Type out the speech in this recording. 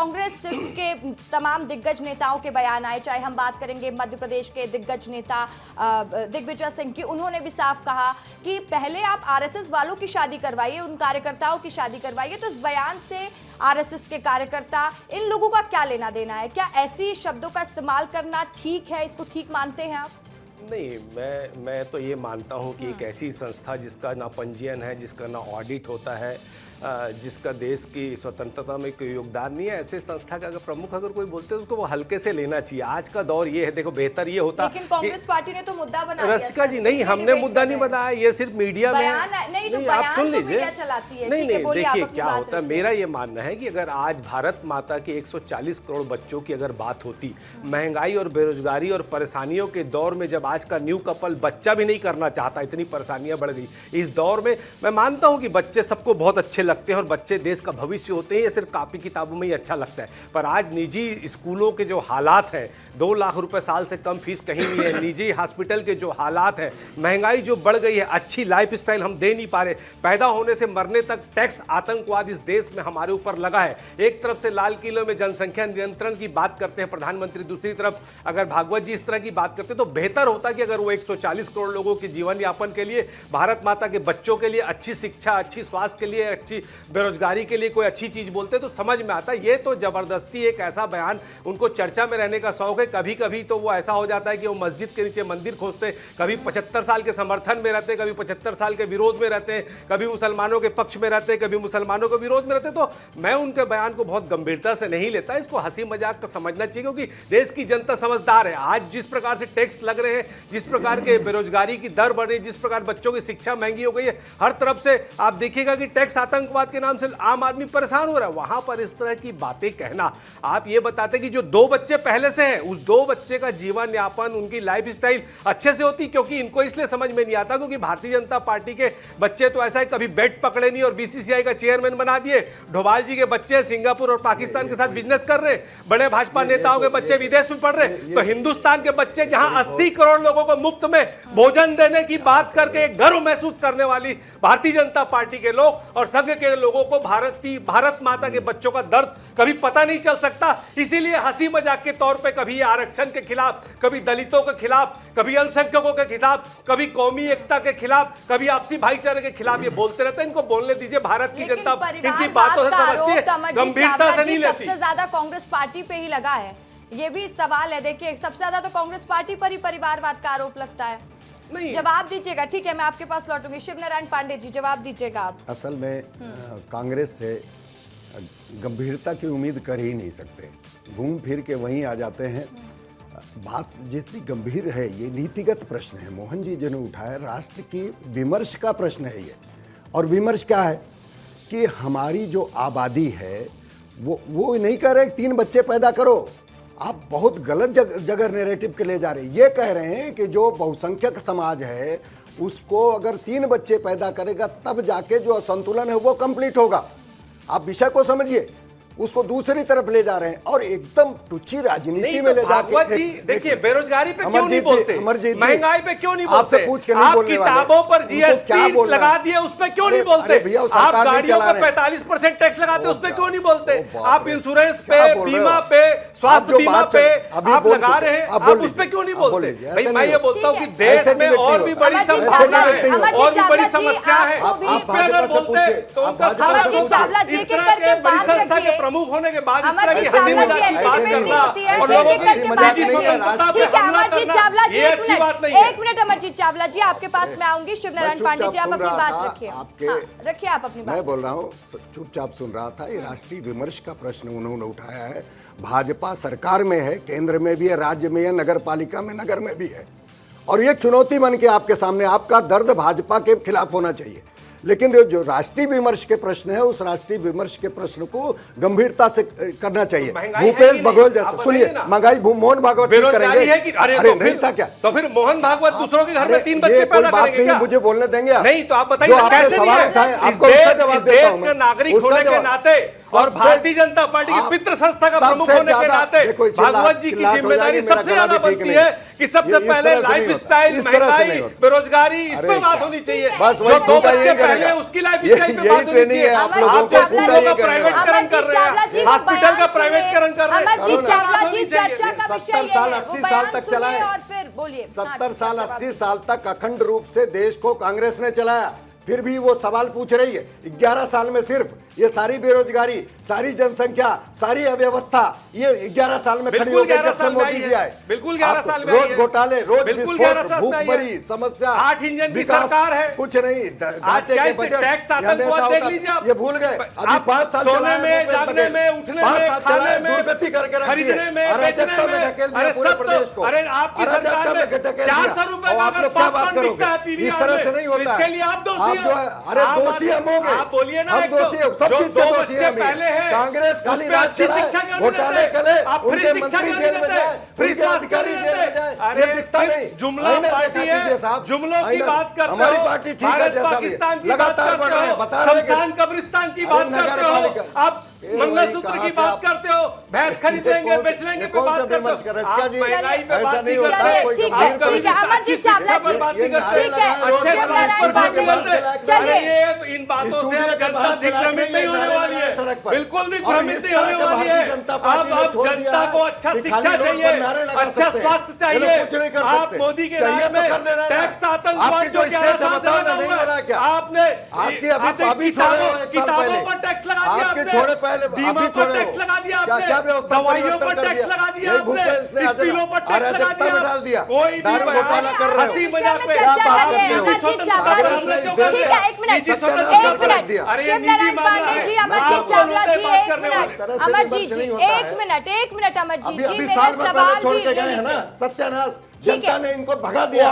कांग्रेस के तमाम दिग्गज नेताओं के बयान आए, चाहे हम बात करेंगे मध्य प्रदेश के दिग्गज नेता दिग्विजय सिंह की, उन्होंने भी साफ कहा कि पहले आप आरएसएस वालों की शादी करवाइए, उन कार्यकर्ताओं की शादी करवाइए। तो इस बयान से आरएसएस के कार्यकर्ता, इन लोगों का क्या लेना देना है? क्या ऐसी शब्दों का इस्तेमाल करना ठीक है? इसको ठीक मानते हैं आप? नहीं, मैं तो ये मानता हूँ कि एक ऐसी संस्था जिसका ना पंजीयन है, जिसका ना ऑडिट होता है, जिसका देश की स्वतंत्रता में कोई योगदान नहीं है, ऐसे संस्था का अगर प्रमुख अगर कोई बोलते हैं उसको वो हल्के से लेना चाहिए। आज का दौर ये है, देखो बेहतर ये होता, लेकिन कांग्रेस पार्टी ने तो मुद्दा बना दिया। रसिका जी, नहीं, हमने मुद्दा नहीं बनाया, ये सिर्फ मीडिया में नहीं, आप सुन लीजिए। नहीं, देखिए क्या होता है, मेरा ये मानना है कि अगर आज भारत माता के 140 करोड़ बच्चों की अगर बात होती, महंगाई और बेरोजगारी और परेशानियों के दौर में, जब आज का न्यू कपल बच्चा भी नहीं करना चाहता, इतनी परेशानियां बढ़ गई, इस दौर में मैं मानता हूं कि बच्चे सबको बहुत अच्छे लगते हैं और बच्चे देश का भविष्य होते हैं, ये सिर्फ कॉपी किताबों में ही अच्छा लगता है। पर आज निजी स्कूलों के जो हालात हैं, 2 लाख रुपए साल से कम फीस कहीं नहीं है, निजी हॉस्पिटल के जो हालात हैं, महंगाई जो बढ़ गई है, अच्छी लाइफस्टाइल हम दे नहीं पा रहे, पैदा होने से मरने तक टैक्स आतंकवाद इस देश में हमारे ऊपर लगा है। एक तरफ से लाल किले में जनसंख्या नियंत्रण की बात करते हैं प्रधानमंत्री, दूसरी तरफ अगर भागवत जी इस तरह की बात करते तो बेहतर होता कि अगर वो 140 करोड़ लोगों के जीवन यापन के लिए, भारत माता के बच्चों के लिए अच्छी शिक्षा, अच्छी स्वास्थ्य के लिए, अच्छी बेरोजगारी के लिए कोई अच्छी चीज बोलते तो समझ में आता। ये तो जबरदस्ती एक ऐसा बयान, उनको चर्चा में रहने का शौक है, कभी कभी तो वो ऐसा हो जाता है कि वो मस्जिद के नीचे मंदिर खोजते, कभी 75 साल के समर्थन में रहते, कभी 75 साल के विरोध में रहते हैं, कभी मुसलमानों के पक्ष में रहते, कभी मुसलमानों के विरोध में रहते। तो मैं उनके बयान को बहुत गंभीरता से नहीं लेता, इसको हंसी मजाक का समझना चाहिए, क्योंकि देश की जनता समझदार है। आज जिस प्रकार से टैक्स लग रहे हैं, जिस प्रकार के बेरोजगारी की दर बढ़ रही है, जिस प्रकार बच्चों की शिक्षा महंगी हो गई है, हर तरफ से आप देखिएगा कि टैक्स आतंकवाद के नाम से आम आदमी परेशान हो रहा है। वहां पर इस तरह की बातें कहना, आप ये बताते कि जो 2 बच्चे पहले से हैं, उस 2 बच्चे का जीवन यापन, उनकी लाइफस्टाइल अच्छे से होती, क्योंकि इनको इसलिए समझ में नहीं आता क्योंकि भारतीय जनता पार्टी के बच्चे तो ऐसा है, कभी बेट पकड़े नहीं और बीसीसीआई का चेयरमैन बना दिए। डोभाल जी के बच्चे सिंगापुर और पाकिस्तान के साथ बिजनेस कर रहे, बड़े भाजपा नेताओं के बच्चे विदेश में पढ़ रहे, तो हिंदुस्तान के बच्चे जहां 80 करोड़ लोगों को मुफ्त में भोजन देने की बात करके गर्व महसूस करने वाली भारतीय जनता पार्टी के लोग और संघ के लोगों को भारत माता के बच्चों का दर्द कभी पता नहीं चल सकता। इसीलिए हंसी मजाक के तौर पे कभी आरक्षण के खिलाफ, कभी दलितों के खिलाफ, कभी अल्पसंख्यकों के खिलाफ, कभी कौमी एकता के खिलाफ, कभी आपसी भाईचारे के खिलाफ ये बोलते रहते हैं। इनको बोलने दीजिए, भारत की जनता इनकी बातों से समझती है, गंभीरता से नहीं लेती। सबसे ज्यादा कांग्रेस पार्टी पे ही लगा है, ये भी सवाल है। देखिए, सबसे ज्यादा तो कांग्रेस पार्टी पर ही परिवारवाद का आरोप लगता है। नहीं, जवाब दीजिएगा। ठीक है, मैं आपके पास लौटूंगी। शिव नारायण पांडे जी, जवाब दीजिएगा आप। असल में कांग्रेस से गंभीरता की उम्मीद कर ही नहीं सकते, घूम फिर के वहीं आ जाते हैं। बात जितनी गंभीर है, ये नीतिगत प्रश्न है। मोहन जी जिन्होंने उठाया, राष्ट्र की विमर्श का प्रश्न है ये। और विमर्श क्या है कि हमारी जो आबादी है वो नहीं कह रहे 3 बच्चे पैदा करो, आप बहुत गलत जगह नैरेटिव के ले जा रहे हैं। ये कह रहे हैं कि जो बहुसंख्यक समाज है उसको अगर 3 बच्चे पैदा करेगा तब जाके जो असंतुलन है वो कंप्लीट होगा। आप विषय को समझिए, उसको दूसरी तरफ ले जा रहे हैं और एकदम टुच्ची राजनीति में ले जाके। देखिए, बेरोजगारी पे क्यों नहीं बोलते, महंगाई पे क्यों नहीं बोलते, आपसे पूछ के नहीं बोलने वाले। किताबों पर जीएसटी लगा दिए, उस पे क्यों नहीं बोलते, आप गाड़ियों पर 45% टैक्स लगाते उस पे क्यों नहीं बोलते, आप इंश्योरेंस पे, बीमा पे, स्वास्थ्य बीमा पे आप लगा रहे हैं, आप उस पे क्यों नहीं बोलते। भाई मैं ये बोलता हूँ कि देश में और भी बड़ी संभावना है, और भी बड़ी समस्या है, उस पे अगर बोलते तो उनका बड़ी संस्था के प्रमुख होने के बाद अमरजीत चावला जी ऐसी डिबेट नहीं होती है, एक मिनट अमरजीत चावला जी, आपके पास मैं आऊंगी। शिव नारायण पांडे जी, आप अपनी बात रखिए, रखिए आप अपनी बात। मैं बोल रहा हूँ, चुपचाप सुन रहा था। ये राष्ट्रीय विमर्श का प्रश्न उन्होंने उठाया है। भाजपा सरकार में है, केंद्र में भी है, राज्य में है, नगर पालिका में, नगर में भी है, और ये चुनौती बन के आपके सामने, आपका दर्द भाजपा के खिलाफ होना चाहिए। लेकिन जो राष्ट्रीय विमर्श के प्रश्न है, उस राष्ट्रीय विमर्श के प्रश्न को गंभीरता से करना चाहिए। भूपेश बघेल जैसे, सुनिए, महंगाई मोहन भागवत करेंगे, अरे नहीं था क्या? तो फिर मोहन भागवत दूसरों के घर में 3 बच्चे पैदा करेंगे क्या? मुझे बोलने देंगे आप? नहीं तो आप बताइए कैसे नहीं है? इस देश का नागरिक होने के नाते और भारतीय जनता पार्टी की पितृ संस्था का प्रमुख होने के नाते भागवत जी की जिम्मेदारी सबसे ज्यादा बनती है कि सबसे ये इस पहले तरह से नहीं लाइफ होता। स्टाइल, इस तरह से महंगाई, नहीं होता। बेरोजगारी, इस अरे पे बात होनी चाहिए। बस जो वही 2 खूंटा बच्चे ये पहले करेगा। उसकी लाइफ यही स्टाइल पे बात होनी ट्रेनिंग चाहिए। है आप लोगों आप को, स्कूलों खूंटा का ये प्राइवेटकरण कर रहे हैं, हॉस्पिटल का प्राइवेटकरण कर रहे हैं। अमर जी चावला जी, चाहिए। चर्चा का 70 विषय ये साल, है, वो 80 साल बयान तक सुनिए चला है। और फिर बोलिए। 70 साल 80 साल तक अखंड रूप से देश को कांग्रेस ने चलाया, फिर भी वो सवाल पूछ रही है। 11 साल में सिर्फ ये सारी बेरोजगारी, सारी जनसंख्या, सारी अव्यवस्था ये 11 साल में खड़ी बिल्कुल हो गई 11 जब से साल में मोदी आई जी है। आए। बिल्कुल 11 आप साल में आई रोज है। घोटाले, रोज बिल्कुल 11 विस्फोट, साल में आई है। भूखमरी, समस्या, 8 इंजन की विकास, सरकार है। कुछ नहीं। आज क्या इसने टैक्स आतंकवाद देख लीजिए आप। ये भूल गए। अभी आप 5 साल सोने चलाए में, भूपेश जागने बघेल। में, उठने 5 में, साल खाने चलाए, में, दुर्गति करके रख दिए। खरीदने में, अराजकता बेचने में में, ढकेल दिया अरे पूरे सब तो- प्रदेश को। अरे आपकी सरकार अराजकता में में ढकेल दिया। 400 रुपए और का आप अगर लोग क्या बात पॉपकॉर्न बिकता है करोगे? PVR इस तरह में, से नहीं तो होता है। इसके लिए आप दोषी जो है, अरे आप दोषी हम होंगे। आप बोलिए ना, हम एक दोषी हैं, सब जो चीज के 2 दोषी बच्चे हैं हम ही। पहले हैं, कांग्रेस उस खाली पे राज अच्छी चलाए, शिक्षा क्यों नहीं घोटाले देते? करे, आप फ्री उनके शिक्षा मंत्री क्यों जेल नहीं में देते? जाए, फ्री उनके स्वास्थ्य क्यों अधिकारी नहीं जेल में देते? जाए। अरे ये दिखता सिर्फ नहीं। जुमला आईना पार्टी दिखा है, दीजिए साहब। जुमलों की आईना। बात करते हमारी हो, पार्टी ठीक है भारत जैसा भी है। पाकिस्तान की बात लगातार बढ़ करते रहे हैं, हो, बता रहे हैं कि- शमशान कब्रिस्तान की अरे बात नगर करते हो, पालिका। आप ये मंगलसूत्र वही की कहाँ बात से करते हो, भैंस खरीद लेंगे, बेच लेंगे पे कौन बात सा करते विमर्श कर रहे हो। हैं? इसका आप जी, महंगाई पे ऐसा बात नहीं नहीं होता करते। है, कोई ठीक गंभीर है, ठीक है, अमर जी चावला पर बात जी, नहीं करते। ठीक है, अच्छे शिव बात पर बात नहीं नारायण करते। पांडे, चलिए। अरे ये इन बातों से अब जनता दिग्भ्रमित नहीं होने वाली है, बिल्कुल भी भ्रमित नहीं होने वाली है। अब जनता को अच्छा शिक्षा चाहिए, अच्छा स्वास्थ्य चाहिए। आप मोदी के राज में टैक्स आतंकवाद जो 11 साल से लगा हुआ है, आपने किताबों पर टैक्स लगा दिया, आपने बीमा पर टैक्स लगा दिया, आपने दवाइयों पर टैक्स लगा दिया, आपने स्टीलों पर टैक्स लगा दिया। कोई भी घोटाला कर रहे हो। हंसी मजाक पे चर्चा बात कर रहे हैं, करते हो? अमर जी चावला जी। ठीक है, एक मिनट, निजी एक स्वतंत्रता पर मिनट, दिया। अरे ये शिव निजी नारायण मामला पांडे है। जी, अमर आप जी चावला दोनों जी, से बात एक करने वाले। मिनट, तरह से अमर विमर्श जी, नहीं होता है। एक मिनट अमर जी, अभी जी अभी मेरे साल भर पहले सवाल छोड़ भी के गए ले हैं ना, लीजिए। सत्यानाश। ठीक है। जनता ने इनको भगा दिया।